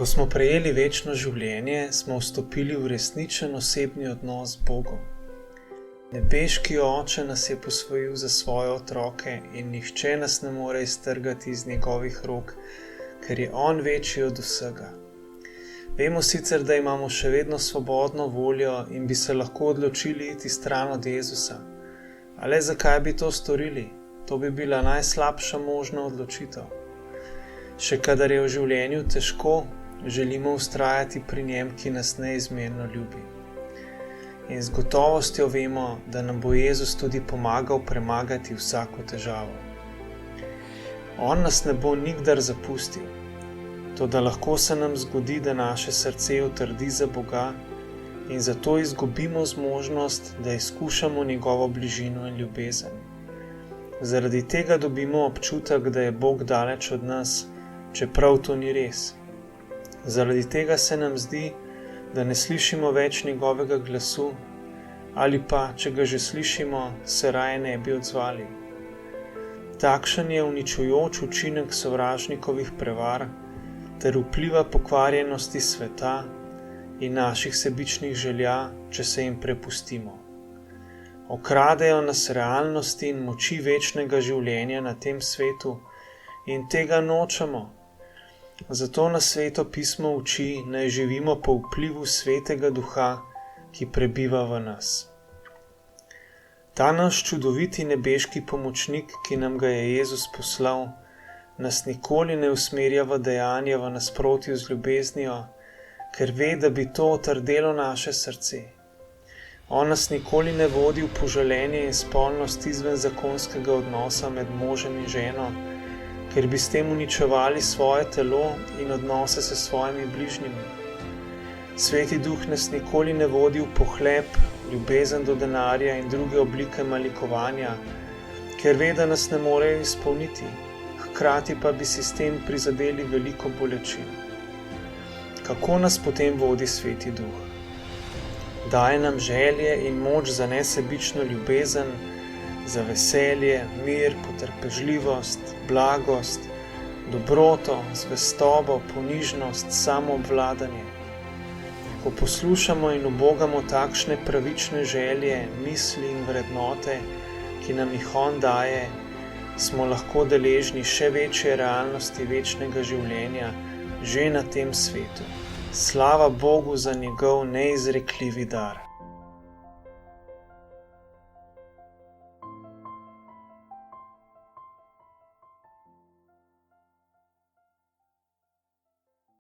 Ko smo prejeli večno življenje, smo vstopili v resničen osebni odnos z Bogom. Nebeški Oče nas je posvojil za svoje otroke in nihče nas ne more iztrgati iz njegovih rok, ker je On večji od vsega. Vemo sicer, da imamo še vedno svobodno voljo in bi se lahko odločili iti stran od Jezusa. A le zakaj bi to storili? To bi bila najslabša možna odločitev. Še kadar je v življenju težko, želimo vztrajati pri njem, ki nas neizmerno ljubi. In z gotovostjo vemo, da nam bo Jezus tudi pomagal premagati vsako težavo. On nas ne bo nikdar zapustil, toda lahko se nam zgodi, da naše srce utrdi za Boga in zato izgubimo zmožnost, da izkušamo njegovo bližino in ljubezen. Zaradi tega dobimo občutek, da je Bog daleč od nas, čeprav to ni res. Zaradi tega se nam zdi, da ne slišimo več njegovega glasu, ali pa, če ga že slišimo, se raje ne bi odzvali. Takšen je uničujoč učinek sovražnikovih prevar ter vpliva pokvarjenosti sveta in naših sebičnih želja, če se jim prepustimo. Okradejo nas realnosti in moči večnega življenja na tem svetu in tega nočemo. Zato nas Sveto pismo uči, naj živimo po vplivu Svetega Duha, ki prebiva v nas. Ta naš čudoviti nebeški pomočnik, ki nam ga je Jezus poslal, nas nikoli ne usmerja v dejanja v nasprotju z ljubeznijo, ker ve, da bi to otrdelo naše srce. On nas nikoli ne vodi v poželenje in spolnost izven zakonskega odnosa med možem in ženo, ker bi s tem uničevali svoje telo in odnose s svojimi bližnjimi. Sveti Duh nas nikoli ne vodi v pohlep, ljubezen do denarja in druge oblike malikovanja, ker ve, da nas ne morejo izpolniti, hkrati pa bi si s tem prizadeli veliko bolečin. Kako nas potem vodi Sveti Duh? Daje nam želje in moč za nesebično ljubezen, za veselje, mir, potrpežljivost, blagost, dobroto, zvestobo, ponižnost, samoobvladanje. Ko poslušamo in ubogamo takšne pravične želje, misli in vrednote, ki nam jih On daje, smo lahko deležni še večje realnosti večnega življenja že na tem svetu. Slava Bogu za njegov neizrekljivi dar.